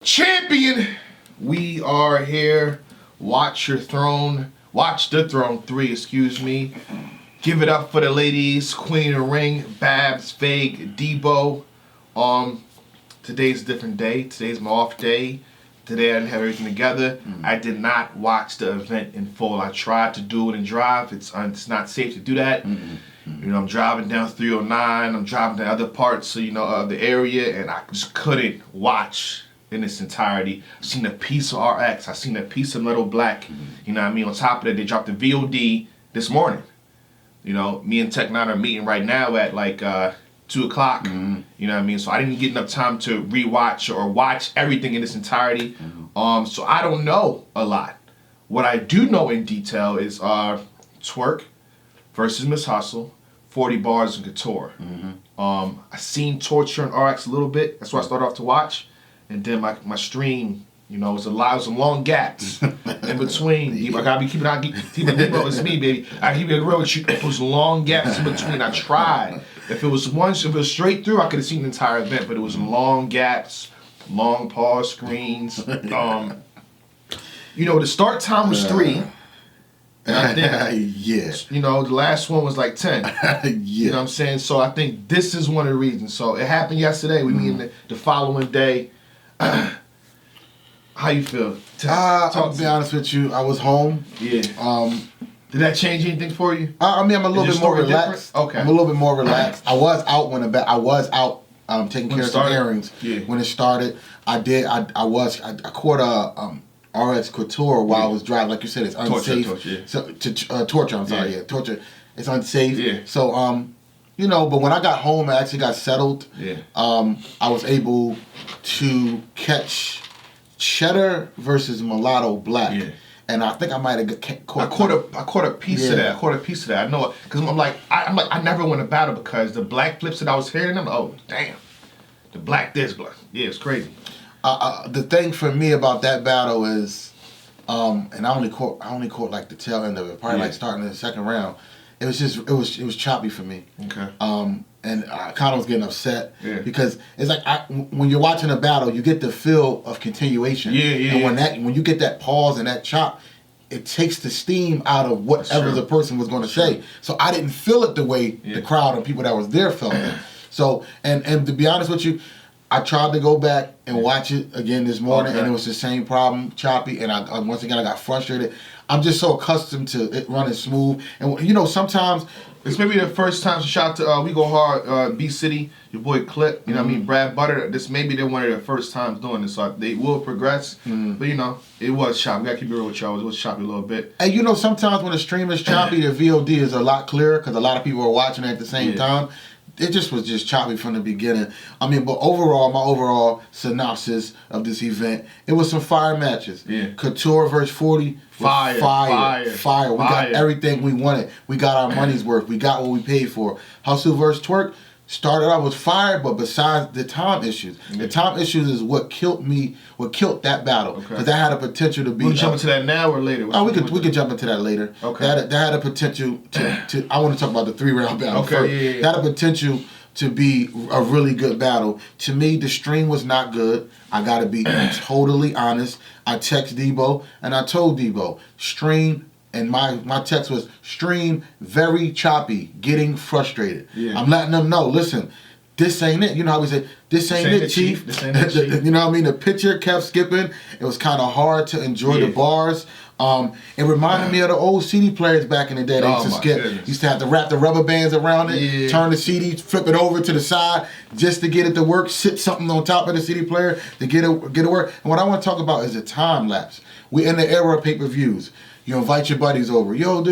Champion, we are here. Watch the Throne 3, excuse me. Give it up for the ladies, Queen of the Ring, Babs, Fake, Debo. Today's a different day. Today's my off day. Today I didn't have everything together. I did not watch the event in full. I tried to do it and drive. It's not safe to do that. You know, I'm driving down 309. I'm driving to other parts, of the area, and I just couldn't watch in its entirety. I've seen a piece of RX. I've seen a piece of Metal Black. You know what I mean? On top of that, they dropped the VOD this morning. You know, me and Tech 9 are meeting right now at like 2 o'clock. You know what I mean? So I didn't get enough time to rewatch or watch everything in its entirety. So I don't know a lot. What I do know in detail is Twork versus Miss Hustle, 40 bars in Couture. I seen Torture and RX a little bit. That's what I started off to watch. And then my stream, was some long gaps in between. I gotta be keeping it's me, baby. I keep it real with you. It was long gaps in between. I tried. If it was straight through, I could have seen the entire event, but it was long gaps, long pause screens. The start time was 3. And I think, the last one was like 10. You know what I'm saying? So I think this is one of the reasons. So it happened yesterday. We meet the following day. How you feel? I'll be honest with you. I was home. Yeah. Did that change anything for you? I'm a little bit more relaxed. Okay. I'm a little bit more relaxed. I was out taking care of some errands when it started. I caught a RX Couture while I was driving. Like you said, it's unsafe. Torture. It's unsafe. Yeah. So but when I got home, I actually got settled. Yeah. I was able to catch Cheddar versus Mulatto Black. Yeah. And I think I might have caught a piece of that. I caught a piece of that. I know it because I never won a battle because the black flips that I was hearing them. Oh damn, the black this black. Yeah, it's crazy. The thing for me about that battle is, and I only caught like the tail end of it, probably like starting in the second round. It was choppy for me. Okay. And I kind of was getting upset because it's like when you're watching a battle, you get the feel of continuation. And when you get that pause and that chop, it takes the steam out of whatever the person was going to say. So I didn't feel it the way the crowd and people that was there felt it. So and to be honest with you, I tried to go back and watch it again this morning, and it was the same problem, choppy. And I once again I got frustrated. I'm just so accustomed to it running smooth, and sometimes it's maybe the first time. Shout out to We Go Hard, B City, your boy Clip. You know what I mean, Brad Butter. This maybe they're one of their first times doing this, so they will progress. But it was choppy. We gotta keep it real with y'all. It was choppy a little bit. And sometimes when the stream is choppy, the VOD is a lot clearer because a lot of people are watching at the same time. It was just choppy from the beginning. But overall, my overall synopsis of this event, it was some fire matches. Yeah. Couture versus 40. Fire. We got everything we wanted. We got our money's worth. We got what we paid for. Hustle versus Twork started out with fire, but besides the time issues. The time issues is what killed that battle. Because that had a potential to be... We'll jump into that now or later? We could jump into that later. Okay. That had a potential to I want to talk about the 3-round battle first. Yeah. That had a potential to be a really good battle. To me, the stream was not good. I got to be totally honest. I text Debo, and I told Debo, stream... And my text was, stream very choppy, getting frustrated. Yeah. I'm letting them know, listen, this ain't it. You know how we say, this ain't it, Chief. This ain't it, Chief. You know what I mean? The picture kept skipping. It was kind of hard to enjoy the bars. It reminded me of the old CD players back in the day. They used to skip. Used to have to wrap the rubber bands around it, turn the CD, flip it over to the side just to get it to work, sit something on top of the CD player to get it work. And what I want to talk about is the time lapse. We're in the era of pay-per-views. You invite your buddies over. Yo,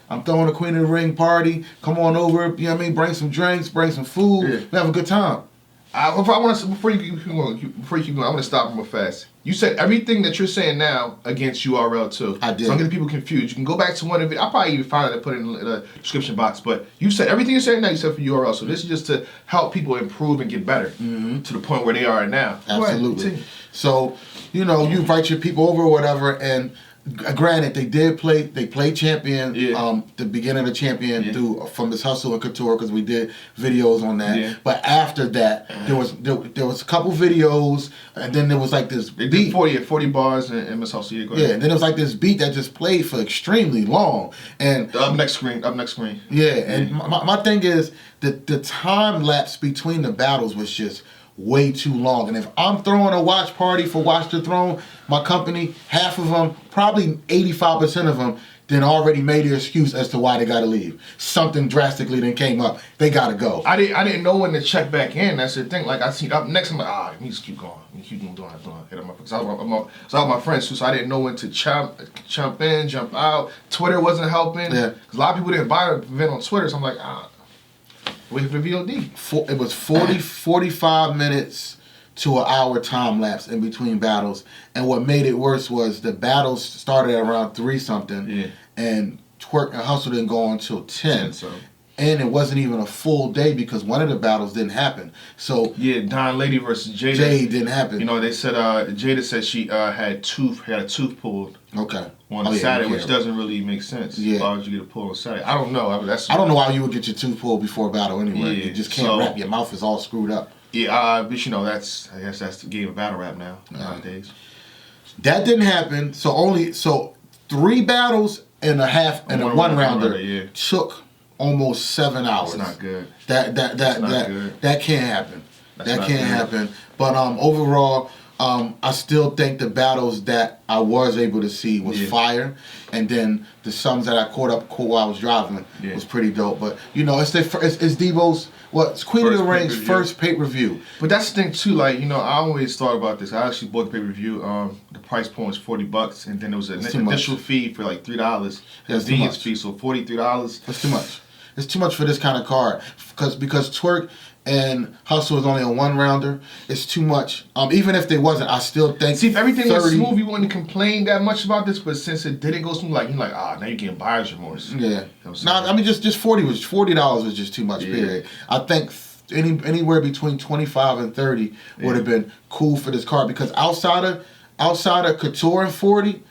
I'm throwing a Queen of the Ring party. Come on over. You know what I mean? Bring some drinks, bring some food. We have a good time. Before you keep going, I want to stop real fast. You said everything that you're saying now against URL too. I did. So I'm getting people confused. You can go back to one of it. I'll probably even find it and put it in the description box. But you said everything you're saying now, you said for URL. So this is just to help people improve and get better to the point where they are now. Absolutely. So, you invite your people over or whatever, and Granted, they played Champion, the beginning of Champion through from Miss Hustle and Couture because we did videos on that. Yeah. But after that, there was a couple videos, and then there was like this beat. Did 40 bars and Miss Hustle. Yeah, and then there was like this beat that just played for extremely long. And up next screen. Yeah, and my thing is the time lapse between the battles was just way too long. And if I'm throwing a watch party for Watch the Throne, my company, half of them, probably 85% of them, then already made their excuse as to why they gotta leave. Something drastically then came up. They gotta go. I didn't know when to check back in. That's the thing. Like I see up next, I'm like, let me just keep going. Keep doing it. Because I was with my friends too, so I didn't know when to jump in, jump out. Twitter wasn't helping. Yeah. Because a lot of people didn't buy the event on Twitter, so I'm like, wait for the VOD. It was 45 minutes to an hour time lapse in between battles. And what made it worse was the battles started at around 3-something. And Twork and Hustle didn't go on until 10. And it wasn't even a full day because one of the battles didn't happen. So Don Lady versus Jada. Didn't happen. You know, they said Jada said she had a tooth pulled. Okay. On Saturday, which doesn't really make sense. Yeah. Why would you get a pull on Saturday? I don't know. I don't know why you would get your tooth pulled before a battle anyway. You just can't rap. Your mouth is all screwed up. Yeah, but you know, I guess that's the game of battle rap nowadays. That didn't happen. So 3 battles and a half and a one rounder took almost 7 hours. That's not good. That can't happen. That can't happen. But overall, I still think the battles that I was able to see was fire, and then the sums that I caught up while I was driving was pretty dope. But you know, it's Debo's it's Queen of the Ring's first pay-per-view. But that's the thing too. Like, you know, I always thought about this. I actually bought the pay-per-view. The price point was $40, and then there was an initial fee for like $3. Convenience fee, so $43. That's too much. It's too much for this kind of card because Twork and Hustle is only a 1-rounder. It's too much. Even if they wasn't, I still think. See, if everything was smooth, you wouldn't complain that much about this. But since it didn't go smooth, you're like, now you're getting buyer's remorse. Yeah. I mean, just $40 was just too much. Period. I think anywhere between 25 and 30 would have been cool for this card because outside of Couture and 40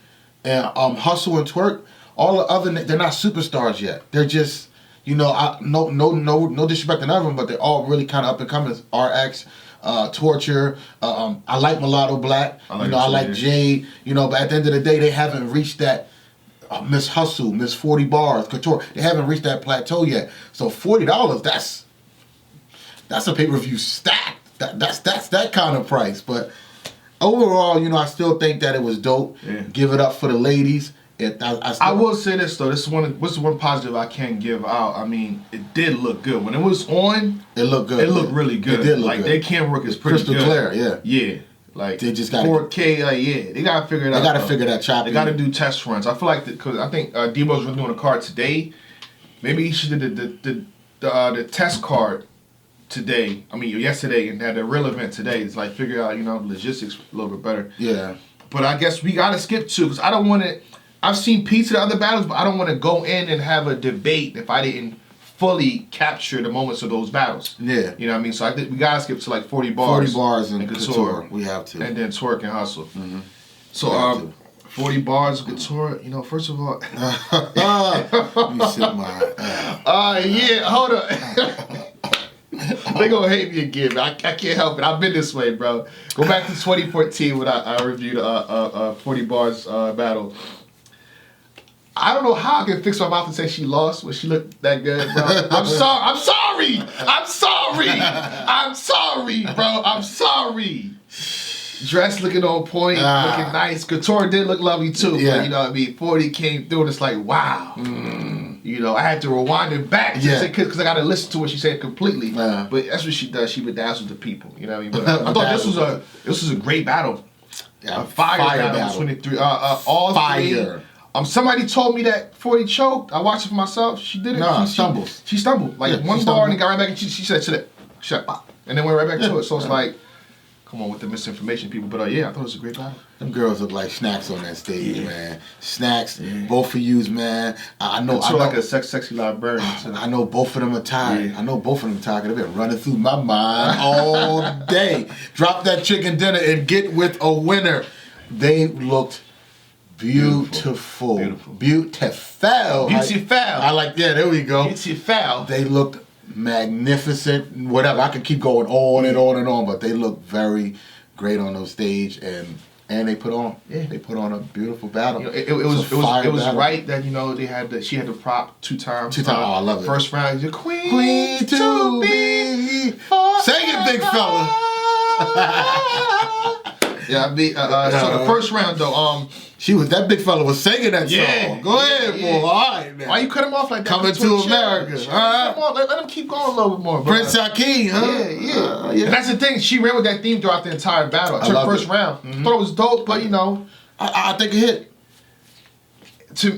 and Hustle and Twork, all the other they're not superstars yet. They're just. You know, no disrespect to none of them, but they're all really kind of up and coming. RX, Torture. I like Mulatto Black. I like Jade. You know, but at the end of the day, they haven't reached that Miss Hustle, Miss 40 Bars, Couture. They haven't reached that plateau yet. So $40, that's a pay-per-view stack. That's that kind of price. But overall, you know, I still think that it was dope. Yeah. Give it up for the ladies. I will say this though. This is one positive I can give out. I mean, it did look good when it was on. It looked good. It looked really good. It did look like good. Their camera work is pretty crystal good. Clear. Yeah. Like they just got 4K. They gotta figure it out. They gotta figure that chopping. They gotta do test runs. I feel like because I think Debo's doing a card today. Maybe he should do the test card today. I mean yesterday, and had the real event today. It's like figure out logistics a little bit better. Yeah. But I guess we gotta skip to because I don't want to. I've seen pieces of the other battles, but I don't want to go in and have a debate if I didn't fully capture the moments of those battles. Yeah. You know what I mean? So I think we got to skip to like 40 bars. 40 bars and Couture. We have to. And then Twork and Hustle. Mm-hmm. So 40 bars, Couture, first of all. Let me sit my yeah, hold up. They gonna hate me again, man. I can't help it. I've been this way, bro. Go back to 2014 when I reviewed 40 bars battle. I don't know how I can fix my mouth and say she lost when she looked that good, bro. I'm sorry, bro. I'm sorry. Dress looking on point, looking nice. Couture did look lovely too, but you know what I mean? 40 came through and it's like, wow. I had to rewind it back because I got to listen to what she said completely. But that's what she does. She bedazzles the people. You know what I mean? But I thought this was a great battle. Yeah, a fire battle. 23. All fire. Three. Somebody told me that 40 choked. I watched it for myself. She did it. No, she stumbled. Like one bar and then got right back and she said, shut up. And then went right back to it. So it's like, come on with the misinformation, people. But I thought it was a great battle. Them girls look like snacks on that stage, man. Snacks, both of yous, man. I know like a sexy librarian. I know both of them are tired. I know both of them are tired. They've been running through my mind all day. Drop that chicken dinner and get with a winner. They looked Beautiful. I like, yeah, there we go. Beautiful. They looked magnificent. Whatever. I could keep going on and on and on, but they looked very great on those stage, and they put on a beautiful battle. It was right that she had the prop 2 times. 2 times. Oh, I love it. First round, you're queen to be. Sing it, big fella. Yeah, so the first round though, that big fella was singing that song. Go ahead, boy. All right, man. Why you cut him off like that? Coming to America. Come on, let him keep going a little bit more. Prince Hakeem, huh? Yeah. And that's the thing. She ran with that theme throughout the entire battle. I took the first round. Thought it was dope, but I think it hit.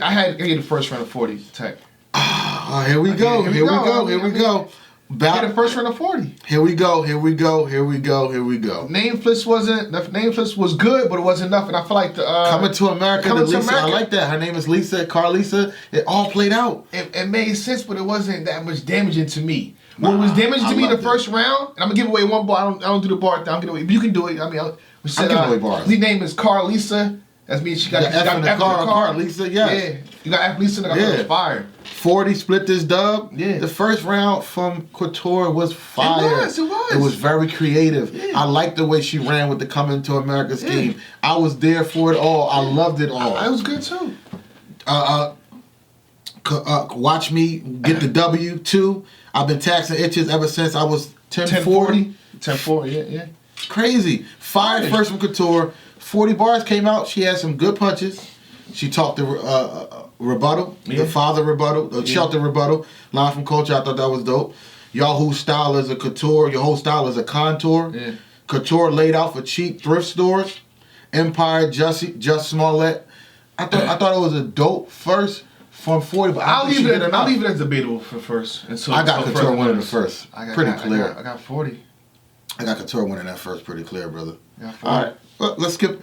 I had to get the first round of 40 tech. Here we go. Got the first round of 40. Here we go. Nameless was good, but it wasn't enough. And I feel like Coming to America. I like that. Her name is Lisa, Carlisa. It all played out. It made sense, but it wasn't that much damaging to me. What was damaging to me the first round, and I'm gonna give away one bar. I don't do the bar thing. I'm gonna give away. You can do it. I mean, I'm giving away bars. His name is Carlisa. That means she got F in the car. Lisa, yes. Yeah. You got F Lisa and I got fire. 40 split this dub. Yeah. The first round from Qotr was fire. It was. It was very creative. Yeah. I liked the way she ran with the Coming to America scheme. I was there for it all. I loved it all. It was good too. Watch me get the W too. I've been taxing itches ever since I was 1040. 1040, yeah. Crazy. Fire first from Couture. 40 bars came out. She had some good punches. She talked the rebuttal, the father rebuttal, the shelter rebuttal. Line from Culture. I thought that was dope. Y'all whose style is a Couture, your whole style is a contour. Yeah. Couture laid out for cheap thrift stores. Empire, Just Smollett. I thought it was a dope first from 40, but I'll leave it as debatable for first. And so I got Couture winning the first. Pretty clear. I got 40. I got Couture winning that first pretty clear, brother. All right. Well, let's skip.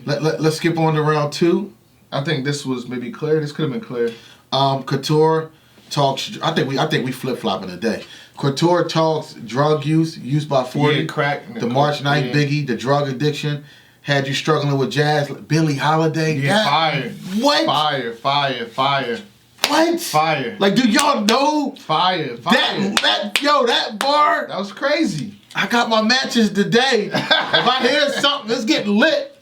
Let's skip on to round 2. I think this was maybe clear. This could have been clear. Couture talks. I think we flip flopping today. Couture talks drug use by 40. Crack. The March 9th Biggie, the drug addiction. Had you struggling with jazz, Billie Holiday. Yeah, fire. What? Fire. What? Fire. Like, do y'all know? Fire. That bar. That was crazy. I got my matches today. If I hear something, it's getting lit.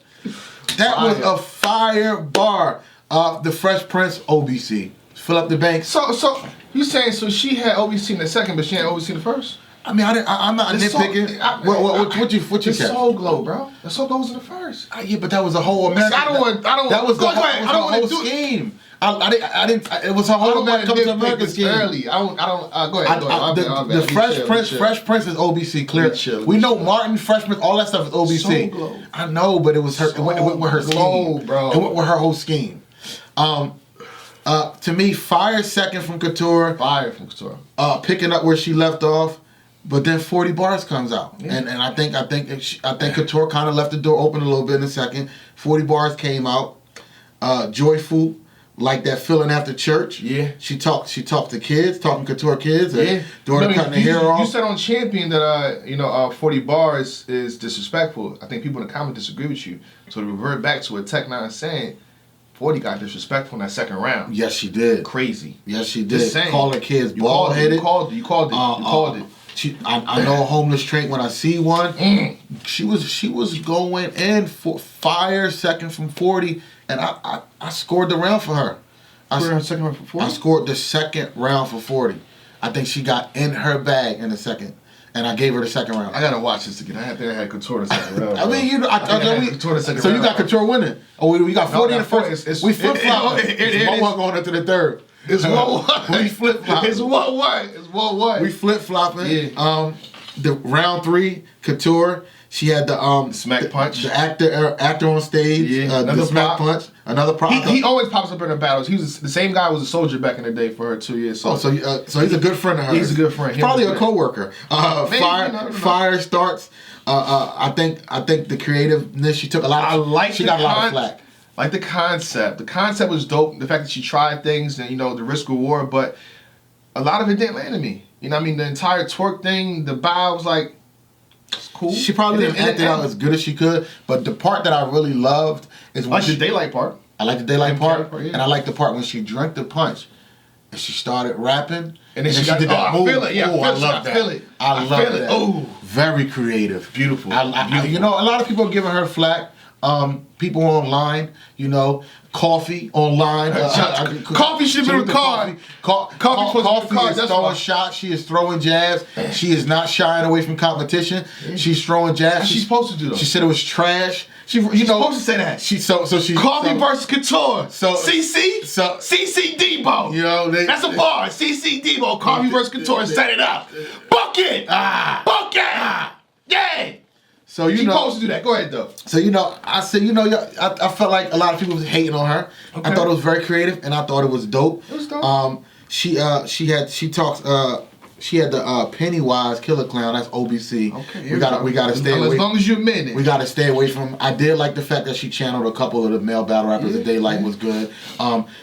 That was a fire bar. The Fresh Prince, OBC. Fill up the bank. So you saying she had OBC in the second, but she had OBC in the first? I mean, I'm not nitpicking. What you the Soul Glow, bro. The Soul Glow was in the first. Yeah, but that was a whole American. That was the whole scheme. I didn't. It was a whole American scheme. Early. I don't. Go ahead. The Fresh Prince is OBC. Clear. We know Martin, Fresh Prince, all that stuff is OBC. Soul Glow. I know, but it was her. It went with her scheme, bro. It went with her whole scheme. To me, fire second from Couture. Fire from Couture. Picking up where she left off. But then 40 bars comes out, and I think Couture kind of left the door open a little bit in a second. 40 bars came out. Joyful, like that feeling after church. Yeah. She talked to kids, talking Couture kids. Daughter cutting the hair off. You said on Champion that 40 bars is disrespectful. I think people in the comments disagree with you. So to revert back to what Tech 9 is saying, 40 got disrespectful in that second round. Yes, she did. Crazy. Yes, she did. Call her kids bald headed. You called it. I know a homeless trait when I see one. She was going in for fire second from 40, and I scored the round for her. I scored the second round for 40. I think she got in her bag in the second, and I gave her the second round. I gotta watch this again. I think I had Couture the second round. I mean, you got Couture winning. Oh, we got 40 in the first. We flip flop. It's 1-1 going into the third. It's 1-1. We flip flop. It's 1-1. We flip flopping. Yeah. The round 3, Couture. She had the smack punch. The actor on stage. Yeah. The smack punch. Another prop. He always pops up in her battles. He was the same guy who was a soldier back in the day for her 2 years. So he's a good friend of hers. He's a good friend. He's probably a coworker. Fire starts. I think the creativeness she took a lot. She got a lot of flack. Like the concept. The concept was dope. The fact that she tried things and the risk reward, but a lot of it didn't land to me. You know what I mean? The entire twerk thing, the bow was like, it's cool. She probably didn't act it out as good as she could, but the part that I really loved is when the daylight part. I like the daylight part, yeah. and I like the part when she drank the punch and she started rapping. And then she did that move. I feel it. Yeah, I love that. I love that. Oh, very creative. Beautiful. Beautiful. You know, a lot of people are giving her flack. People online, you know, Coffee online. Coffee should be with Coffee. Coffee is throwing shots. She is throwing jabs. She is not shying away from competition. She's throwing jabs. She's supposed to do though. She said it was trash. She's supposed to say that. Coffee versus Couture. CC Debo. You know that's a bar. CC Debo. Coffee versus Couture. Set it up. Book it. Book it. Yeah. So she's supposed to do that. Go ahead though. So I said I felt like a lot of people was hating on her. Okay. I thought it was very creative and I thought it was dope. It was dope. She had the Pennywise Killer Clown. That's OBC. Okay, we gotta stay away. As long as you admit it. We gotta stay away from him. I did like the fact that she channeled a couple of the male battle rappers. The Daylight was good.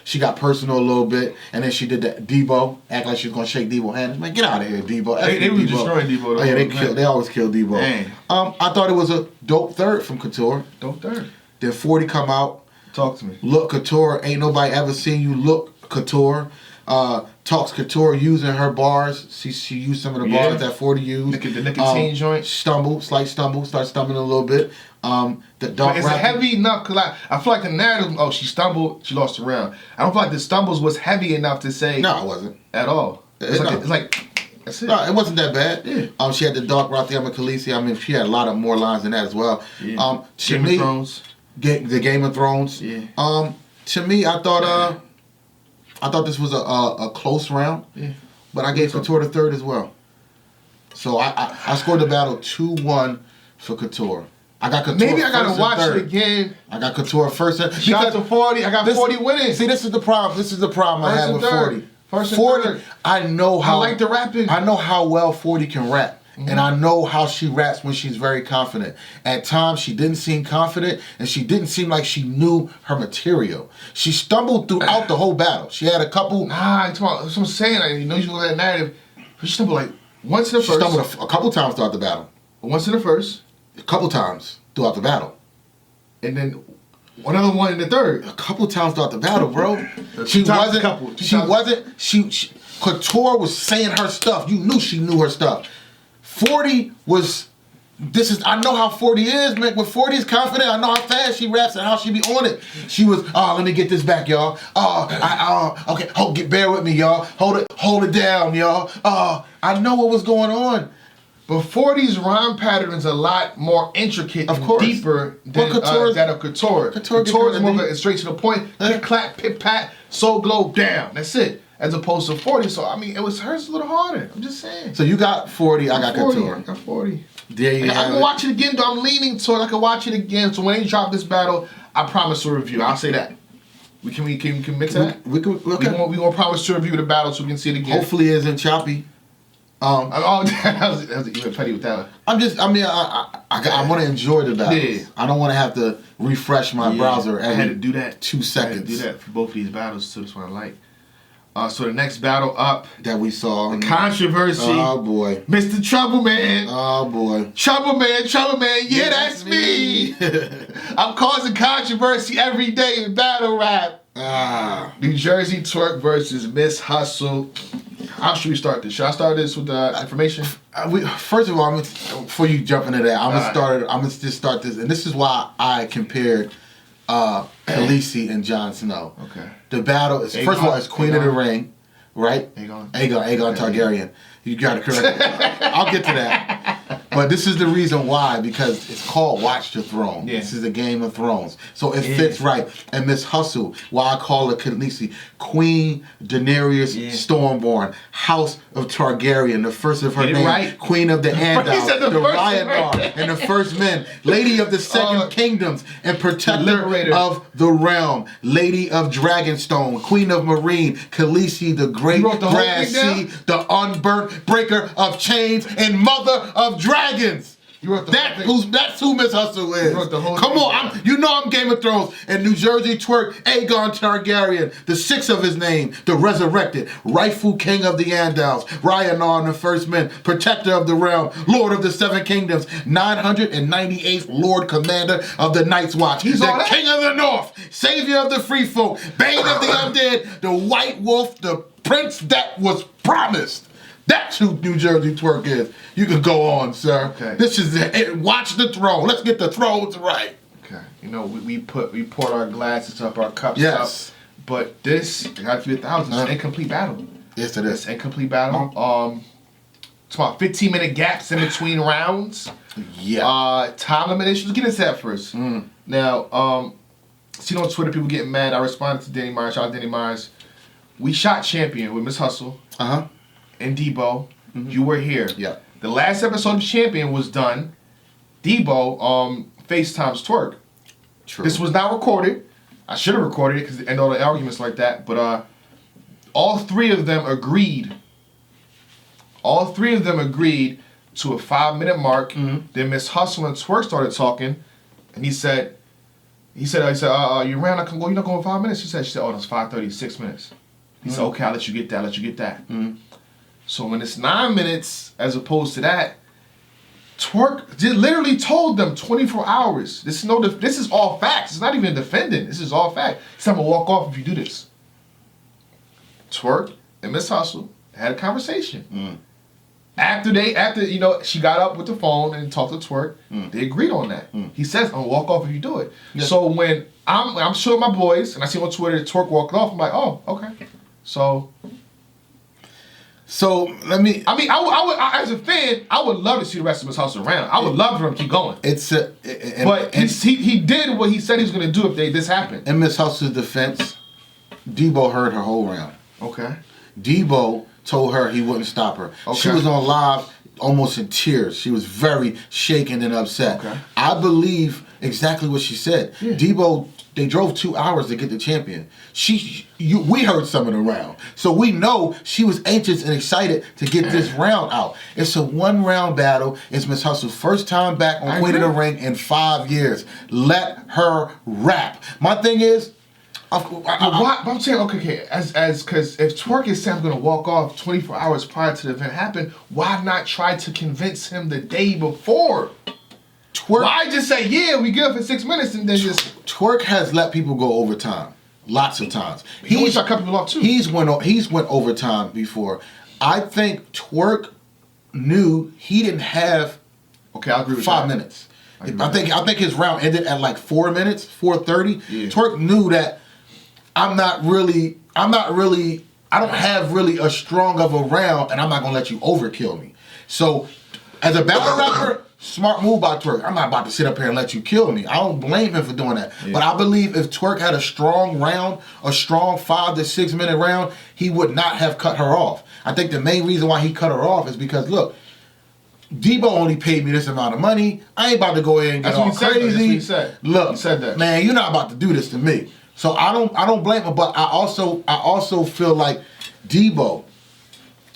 She got personal a little bit, and then she did that Debo, act like she was gonna shake Debo's hand. Like, get out of here, Debo. They were destroying Debo. Oh yeah, they always kill Debo. Dang. I thought it was a dope third from Couture. Dope third. Then 40 come out. Talk to me. Look, Couture, ain't nobody ever seen you look, Couture. Talks Couture using her bars. She used some of the bars that 40 used. The nicotine joint. Slight stumble, start stumbling a little bit. The dark it's heavy enough, because I feel like the narrative, she stumbled, she lost the round. I don't feel like the stumbles was heavy enough to say. No, it wasn't. At all. It's like that's it. No, it wasn't that bad. Yeah. She had the dark Rothyama Khaleesi. I mean, she had a lot of more lines than that as well. Yeah. Game of Thrones. The Game of Thrones. Yeah. To me, I thought this was a close round, but I gave Couture the third as well. So I scored the battle 2-1 for Couture. I got Couture. Maybe I gotta watch it again. I got Couture first. Shout to 40. I got 40 winning. See, this is the problem. This is the problem I have with 40. First and 40. Third. I know how. I like the rapping. I know how well 40 can rap. Mm-hmm. And I know how she raps when she's very confident. At times, she didn't seem confident, and she didn't seem like she knew her material. She stumbled throughout the whole battle. She had a couple. That's what I'm saying. You know that narrative. She stumbled like once in the first. She stumbled a couple times throughout the battle. Once in the first. A couple times throughout the battle. And then another one in the third. A couple times throughout the battle, bro. Couture was saying her stuff. You knew she knew her stuff. 40 was, I know how 40 is, man. When 40 is confident, I know how fast she raps and how she be on it. She was, let me get this back, y'all. Okay, bear with me, y'all. Hold it down, y'all. I know what was going on. But 40's rhyme pattern is a lot more intricate and deeper than that of Couture. Couture is more of a straight to the point, click, clap, pit, pat, soul glow, down. That's it. As opposed to 40. So, I mean, hers a little harder. I'm just saying. So you got 40, I got Couture. I got 40. There you I can watch it again, though. I'm leaning toward I can watch it again. So when they drop this battle, I promise to review. I'll say that. We can commit to that? We gonna promise to review the battle so we can see it again. Hopefully it isn't choppy. That was even petty with that one. I want to enjoy the battles. Yeah. I don't want to have to refresh my browser every I had to do that. 2 seconds. I had to do that for both of these battles, so that's what I like. So the next battle up that we saw, the controversy. Oh boy, Mr. Troubleman. Oh boy, Troubleman. Yeah, that's me. I'm causing controversy every day in battle rap. New Jerzey Twork versus Miss Hustle. How should we start this? Should I start this with the information? First of all, before you jump into that, I'm gonna just start this, and this is why I compared Khaleesi and Jon Snow. Okay. The battle is first of all, it's Queen of the Ring, right? Aegon Targaryen. You got it correct. I'll get to that. But this is the reason why, because it's called Watch the Throne. Yeah. This is a Game of Thrones. So it fits right. And Miss Hustle, why I call her Khaleesi, Queen Daenerys Stormborn, House of Targaryen, the first of her name, right. Queen of the Andal, the Rhaegar, and the First Men, Lady of the Second Kingdoms, and Protector of the Realm, Lady of Dragonstone, Queen of Marine, Khaleesi, the Great Grass Sea, the Unburnt Breaker of Chains, and Mother of Dragons. That's who Miss Hustle is. Come on, you know I'm Game of Thrones and New Jersey Twork, Aegon Targaryen, the sixth of his name, the resurrected, rightful king of the Andals, Rhaenyra the First Men, protector of the realm, Lord of the Seven Kingdoms, 998th Lord Commander of the Night's Watch, the King of the North, Savior of the Free Folk, Bane of the Undead, the White Wolf, the Prince that was promised. That's who New Jersey Twork is. You can go on, sir. Okay. This is it. Watch the throne. Let's get the thrones right. Okay. You know, we poured our glasses up, our cups up. But this, got to be 1,000. It's an incomplete battle. Yes, it is. It's an incomplete battle. It's about 15-minute gaps in between rounds. Yeah. Time limitations. Let's get into that first. Now, seen on Twitter people getting mad. I responded to Danny Myers. Shout out Danny Myers. We shot Champion with Miss Hustle. And Debo. You were here. Yeah. The last episode of Champion was done. Debo FaceTimes Twork. True. This was not recorded. I should have recorded it because and all the arguments like that. But all three of them agreed. All three of them agreed to a 5-minute mark. Then Miss Hustle and Twork started talking, and he said, you ran. I can go. You're not going 5 minutes. She said, oh, that's 5:30, 6 minutes. He said, okay, I'll let you get that. So when it's 9 minutes as opposed to that, Twork literally told them 24 hours. This is all facts. It's not even defending. This is all fact. He said, I'm gonna walk off if you do this. Twork and Miss Hustle had a conversation. After she got up with the phone and talked to Twork, they agreed on that. He says, I'm gonna walk off if you do it. Yeah. So when I'm showing my boys and I see on Twitter that Twork walked off, I'm like, oh, okay. So let me. I mean, I would as a fan, I would love to see the rest of Miss Hustle around. I would love for him to keep going. He did what he said he was going to do if this happened. In Miss Hustle's defense, Debo heard her whole round. Okay. Debo told her he wouldn't stop her. Okay. She was on live almost in tears. She was very shaken and upset. Okay. I believe exactly what she said. Yeah. Debo, they drove 2 hours to get the champion. We heard some of the round. So we know she was anxious and excited to get this round out. It's a 1-round battle. It's Miss Hustle's first time back on Queen of the Ring in 5 years. Let her rap. My thing is, I'm saying, okay, because if Twork is saying I'm going to walk off 24 hours prior to the event happened, why not try to convince him the day before? Why just say, yeah, we good for 6 minutes and then just... Twork has let people go overtime. Lots of times. He's cut people off too. He's went overtime before. I think Twork knew he didn't have I agree with 5 minutes. I think his round ended at like 4 minutes, 4:30. Yeah. Twork knew that I don't have really a strong of a round and I'm not gonna let you overkill me. So as a battle rapper, smart move by Twork. I'm not about to sit up here and let you kill me. I don't blame him for doing that. Yeah. But I believe if Twork had a strong round, a strong 5 to 6 minute round, he would not have cut her off. I think the main reason why he cut her off is because, look, Debo only paid me this amount of money. I ain't about to go in and get all crazy. That's what he said. Look, he said that. Man, you're not about to do this to me. So I don't blame him, but I also feel like Debo,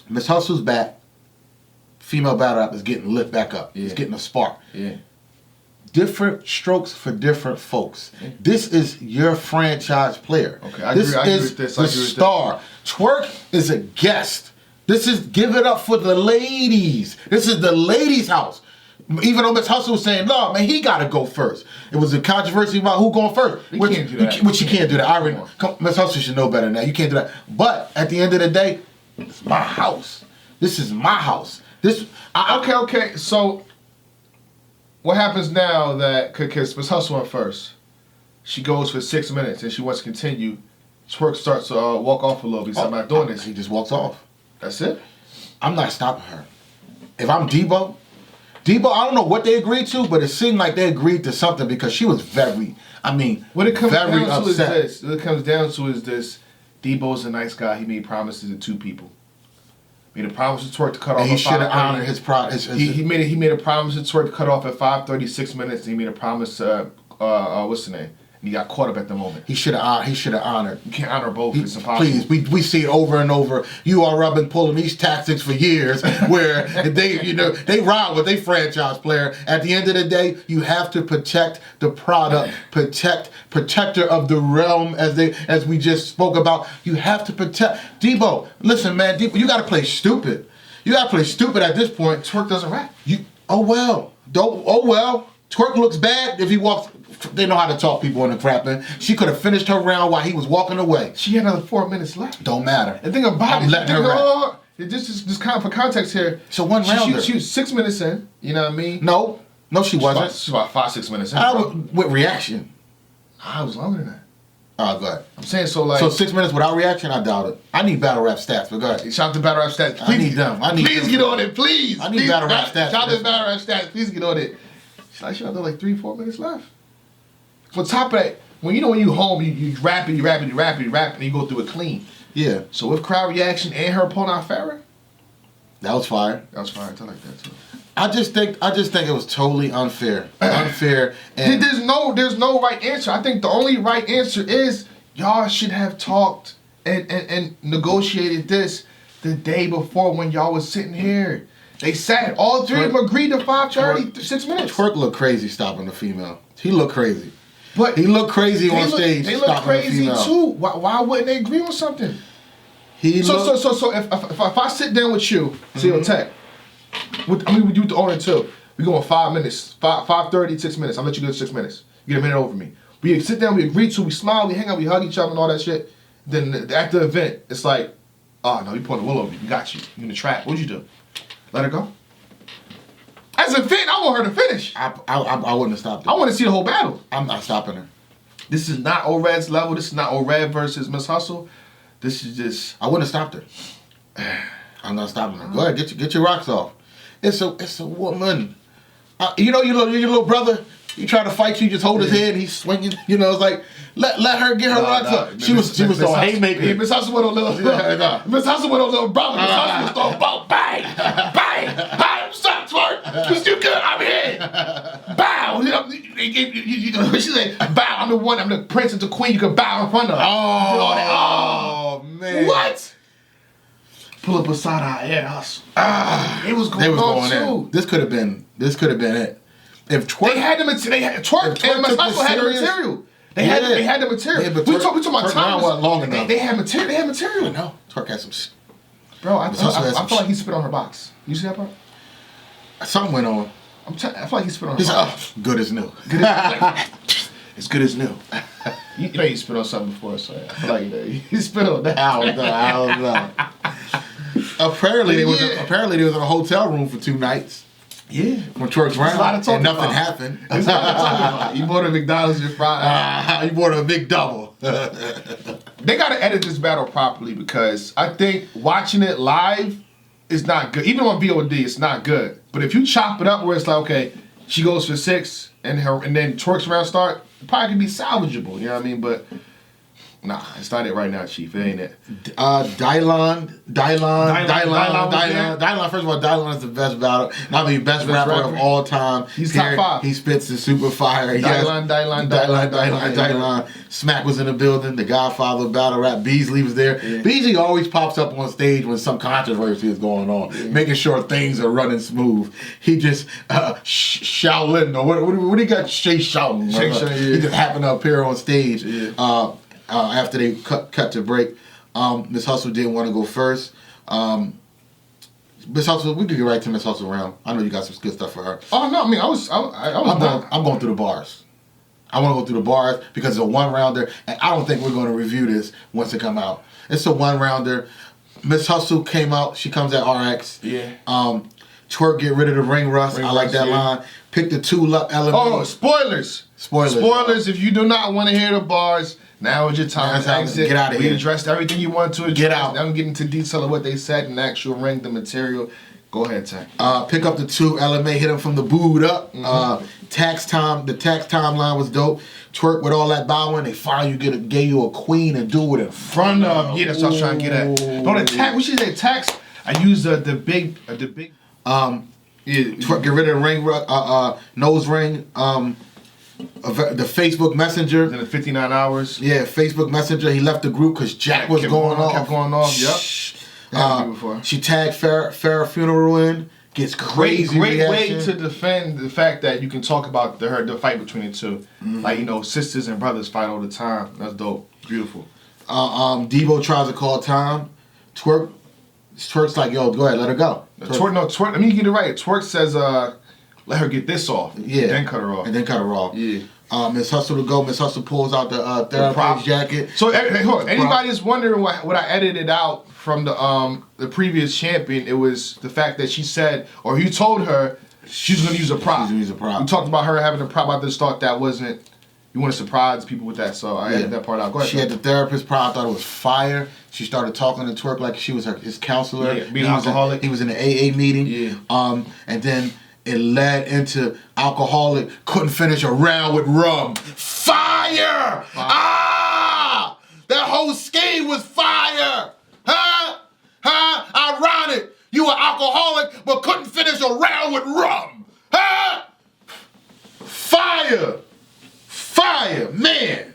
Miss Hustle's back. Female battle rap is getting lit back up. Yeah. It's getting a spark. Yeah. Different strokes for different folks. Yeah. This is your franchise player. Okay, I agree with this. The star. Twork is a guest. This is give it up for the ladies. This is the ladies' house. Even though Miss Hustle was saying, no, man, he got to go first. It was a controversy about who going first. You can't do that. Which you can't do that. I already know. Miss Hustle should know better than that. You can't do that. But at the end of the day, it's my house. This is my house. Okay. So, what happens now that because Miss Hustle went first, she goes for 6 minutes and she wants to continue. Twork starts to walk off a little bit. He said, I'm not doing this. He just walks off. That's it. I'm not stopping her. If I'm Debo, I don't know what they agreed to, but it seemed like they agreed to something because she was very upset. What it comes down to is this. Debo's a nice guy. He made promises to 2 people. Made a promise to Twork to cut off. And he should have honored his promise. He made a promise to Twork to cut off at 5:36 minutes. And he made a promise to what's the name? He got caught up at the moment. He should have honored. You can't honor both. It's impossible. Please, we see it over and over. URL been pulling these tactics for years, where they ride with their franchise player. At the end of the day, you have to protect the product, protector of the realm, as we just spoke about. You have to protect. Debo, listen, man, Debo, you got to play stupid. You got to play stupid at this point. Twork doesn't rap. Oh well. Twork looks bad if he walks. They know how to talk people into crapping. She could have finished her round while he was walking away. She had another 4 minutes left. Don't matter. The thing about I'm letting her rap. Just kind of for context here. So one rounder. She was 6 minutes in. You know what I mean? No, she wasn't. She's about 5-6 minutes in. With reaction. I was longer than that. Oh, go ahead. I'm saying so 6 minutes without reaction? I doubt it. I need battle rap stats, but go ahead. Shout out to battle rap stats. Please, I need them. Please get on it, please. I need battle rap stats. Shout out to battle rap stats. Please get on it. She had 3-4 minutes left. On top of that, when you home, you rap it, and you go through it clean. Yeah. So with crowd reaction and her opponent Farrah, that was fire. I like that too. I just think it was totally unfair. Unfair. And there's no right answer. I think the only right answer is y'all should have talked and negotiated this the day before when y'all was sitting here. They sat. All three of them agreed to 5:30, 6 minutes. Twork looked crazy stopping the female. He looked crazy. But he looked crazy on stage. They look crazy too. Why wouldn't they agree on something? So if I sit down with you, see on tech, we do the owner too. We go in 5 minutes, 5:30, 6 minutes. I'll let you do 6 minutes. You get a minute over me. We sit down, we agree to, we smile, we hang out, we hug each other and all that shit. Then at the event, it's like, oh no, you pulling the wool over you. We got you. You in the trap. What'd you do? Let her go? As a fan, I want her to finish. I wouldn't have stopped it. I want to see the whole battle. I'm not stopping her. This is not O-Red's level. This is not O-Red versus Miss Hustle. This is just... I wouldn't have stopped her. I'm not stopping her. Go ahead, get your rocks off. It's a woman. You know your little brother? He try to fight you, just hold his head, and he's swinging. You know, it's like, let her get her rocks up. She was throwing haymaker. Miss Hustle went on little... Miss Hustle went on little brother. Miss Hustle was throwing bow, bang, bang. Hi, what's up, Twork? You still good? I'm here. Bow. She said, bow. I'm the prince and the queen. You can bow in front of her. Oh, man. What? Pull up beside our air hustle. It was going on too. This could have been it. If Twork, Twork and Miss Hustle had the material. They had the material. Yeah, but we talking about time. Wasn't long enough. They had material. They had material. No, Twork had some. Bro, I feel like he spit on her box. You see that part? Something went on. I feel like he spit on her box. Good as new. It's good as new. You know you spit on something before, so I feel like he spit on that. I don't know. Apparently they was in a hotel room for 2 nights. Yeah. When Twork's round and nothing happened. There's a lot to talk about. You bought a McDonald's your Friday. You bought a big double. They got to edit this battle properly because I think watching it live is not good. Even on VOD, it's not good. But if you chop it up where it's like, okay, she goes for 6 and then Twork's round start, it probably could be salvageable. You know what I mean? But nah, it's not it right now, Chief. It ain't it. Dylan. First of all, Dylan is the best battle. Best rapper of all time. He's top 5. He spits the super fire. Dylan. Smack was in the building. The Godfather of battle rap. Beasley was there. Yeah. Beasley always pops up on stage when some controversy is going on, making sure things are running smooth. He just Shaolin or what do you got? Shay Shaolin. He just happened to appear on stage. Yeah. After they cut to break, Miss Hustle didn't want to go first. Miss Hustle, we could get right to Miss Hustle round. I know you got some good stuff for her. Oh no, I mean I'm going through the bars. I want to go through the bars because it's a 1-rounder, and I don't think we're going to review this once it come out. It's a 1-rounder. Miss Hustle came out. She comes at RX. Yeah. Twork, get rid of the ring rust. I like that line. Pick the 2 elements. Oh, spoilers. If you do not want to hear the bars, now is your time to exit. Get out of here. We addressed everything you want to address. Get out. I'm getting into detail of what they said in the actual ring, the material. Go ahead, Tech. Pick up the 2 LMA, hit him from the boot up. Tax time. The tax timeline was dope. Twork with all that bowing. They finally gave you a queen and do it in front of. Yeah, that's what I was trying to get at. Don't attack. What she said? Tax. I use the big. Twork, get rid of the ring, nose ring. the Facebook Messenger. In the 59 hours. Yeah, Facebook Messenger. He left the group because Jack was going off. Kept going off. Yep. She tagged Farrah Funeral in. Gets crazy. Great way to defend the fact that you can talk about the fight between the two. Mm-hmm. Like, you know, sisters and brothers fight all the time. That's dope. Beautiful. Debo tries to call time. Twerk's like, yo, go ahead, let her go. Twerk. Let me get it right. Twerk says, let her get this off. Yeah. Then cut her off. And then cut her off. Yeah. Miss Hustle to go. Miss Hustle pulls out the therapist jacket. So, anybody that's wondering what I edited out from the previous champion, it was the fact that she said, or you told her, she's going to use a prop. She's going to use a prop. We talked about her having a prop. I just thought that wasn't, you want to surprise people with that, so I edited that part out. Go ahead. She had the therapist prop. I thought it was fire. She started talking to Twerk like she was his counselor. Yeah, being alcoholic. He was in an AA meeting. Yeah. And then it led into alcoholic, couldn't finish a round with rum. Fire! Ah! That whole scheme was fire! Huh? Ironic. You were alcoholic, but couldn't finish a round with rum. Huh? Fire! Fire, man!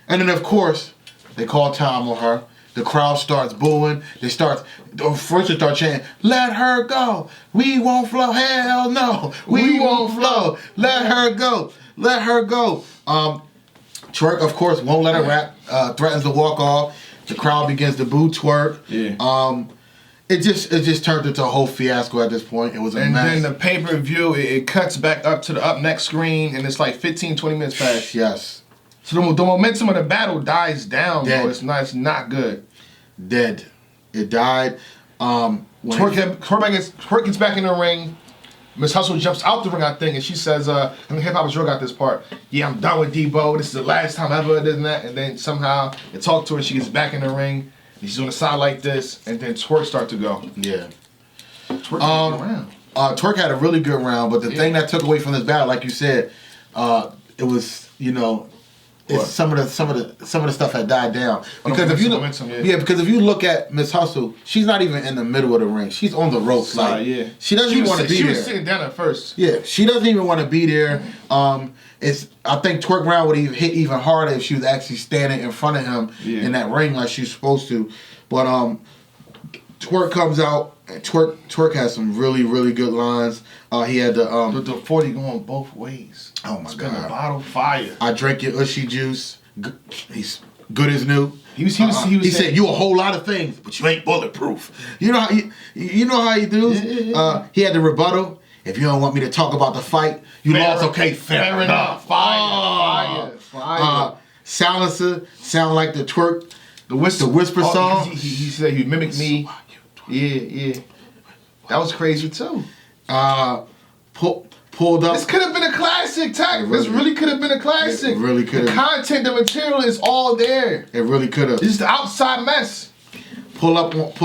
And then, of course, they call time on her. The crowd starts booing. First they start chanting, let her go. We won't flow. Hell no. We won't flow. Let her go. Let her go. Twerk, of course, won't let her rap. Threatens to walk off. The crowd begins to boo Twerk. Yeah. It just turned into a whole fiasco at this point. It was a mess. And then the pay-per-view, it cuts back up to the up next screen, and it's like 15, 20 minutes past. Yes. So the momentum of the battle dies down, bro. It's not good. Dead. It died. Twerk gets back in the ring. Miss Hustle jumps out the ring, I think, and she says, I think Hip Hop Drill got this part. Yeah, I'm done with Debo. This is the last time ever, this and that. And then somehow they talk to her, she gets back in the ring, and she's on the side like this, and then Twerk starts to go. Yeah. Twerk had a good round. Twerk had a really good round, but the thing that took away from this battle, like you said, it was, you know, some of the stuff had died down because if you look at Miss Hustle, she's not even in the middle of the ring. She's on the ropes. She doesn't even want to be there. She was sitting down at first. Yeah, she doesn't even want to be there. I think Twerk round would hit even harder if she was actually standing in front of him in that ring like she's supposed to. But Twerk comes out. And Twerk has some really, really good lines. He had the 40 going both ways. Oh my God! The bottle fire. I drank your Ushy juice. He's good as new. He said you a whole lot of things, but you ain't bulletproof. You know how he do. He had the rebuttal. If you don't want me to talk about the fight, you lost. Okay, fair enough. Fire. Silencer sound like the Twerk, the whisper song. He said he mimicked me. Yeah. That was crazy too. Pulled up. This could have been a classic, Tack. This really could have been a classic. It really could have. The content, the material is all there. It really could have. It's just the outside mess. Pull up like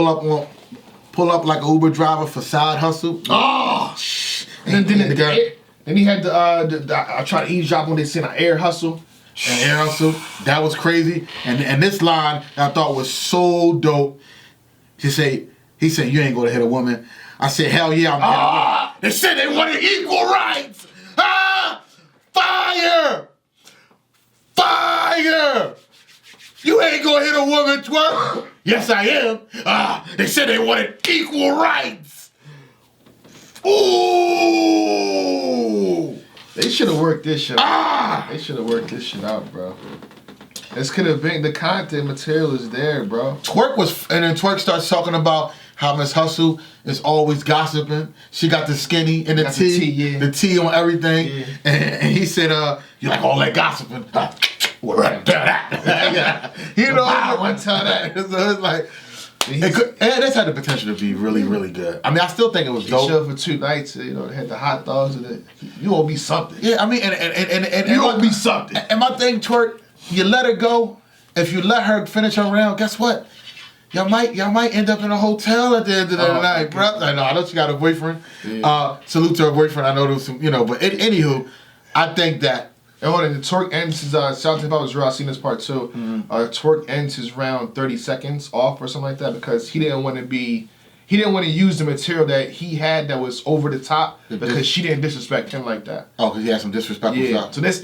an Uber driver for side hustle. Oh! And then he had I tried to eavesdrop when they said an air hustle. An air hustle. That was crazy. And this line I thought was so dope. He said, you ain't gonna hit a woman. I said, hell yeah, I'm gonna hit a woman. They said they wanted equal rights. Fire! Fire! You ain't gonna hit a woman, Twerk. Yes, I am. They said they wanted equal rights. Ooh! They should have worked this shit out. They should have worked this shit out, bro. This could have been, the content material is there, bro. And then Twerk starts talking about how Miss Hustle is always gossiping. She got the skinny and the tea, the tea on everything. Yeah. And he said, you like all that gossiping? You know, I want to tell that. So it's like, this had the potential to be really, really good. I mean, I still think it was dope. Show for 2 nights, you know, they had the hot dogs and you gonna be something. Yeah, I mean, and you gonna be something. And my thing, Twerk, you let her go. If you let her finish her round, guess what? Y'all might end up in a hotel at the end of the night, bro. I know she got a boyfriend. Yeah. Salute to her boyfriend. I know there was some, you know, but anywho, I think that. And hold on, the Twerk ends his, shout out to Hip Hop Drill, I've seen this part too. Twerk ends his round 30 seconds off or something like that because he didn't want to be, he didn't want to use the material that he had that was over the top because she didn't disrespect him like that. Oh, because he had some disrespectful stuff. So this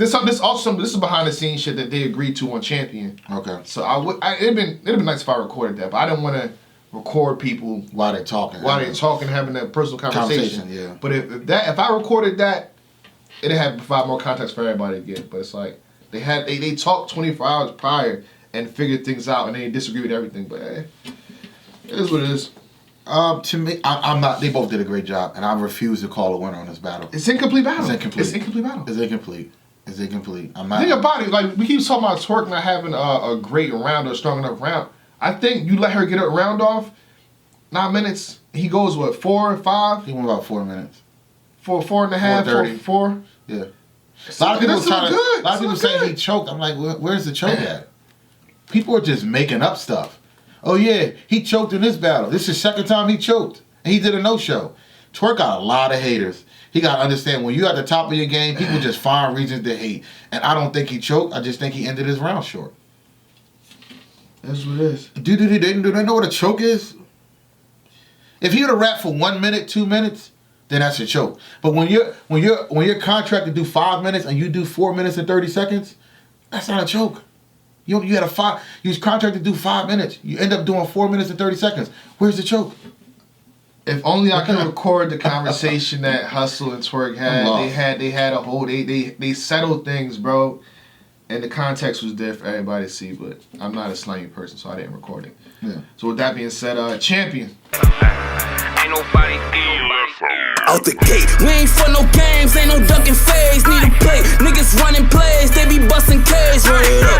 is behind the scenes shit that they agreed to on Champion. Okay. So it'd been nice if I recorded that, but I didn't want to record people while they're talking, having a personal conversation. Yeah. But if I recorded that, it'd have provide more context for everybody to get. But it's like they talked 24 hours prior and figured things out, and they disagree with everything. But it is what it is. To me, I'm not. They both did a great job, and I refuse to call a winner on this battle. It's incomplete battle. It's incomplete. I'm not. Think about it. Like we keep talking about Twork not having a great round or a strong enough round. I think you let her get a round off. 9 minutes. He goes what 4 or 5? He went about 4 minutes. 4.5. 4. Yeah. A lot of people saying he choked. I'm like, where's the choke at? People are just making up stuff. Oh yeah, he choked in this battle. This is the second time he choked, and he did a no-show. Twork got a lot of haters. He got to understand when you're at the top of your game, people just find reasons to hate. And I don't think he choked. I just think he ended his round short. That's what it is. Do they know what a choke is? If he would have rapped for 1 minute, 2 minutes, then that's a choke. But when you're contracted to do 5 minutes and you do 4 minutes and 30 seconds, that's not a choke. You was contracted to do 5 minutes. You end up doing 4 minutes and 30 seconds. Where's the choke? If only I could record the conversation that Hustle and Twork had. They had a whole they settled things, bro. And the context was there for everybody to see, but I'm not a slimy person, so I didn't record it. Yeah. So with that being said, Champion. Ain't nobody out the gate. We ain't for no games, ain't no dunking phase. Need a play. Niggas running plays, they be busting K's. Run it up.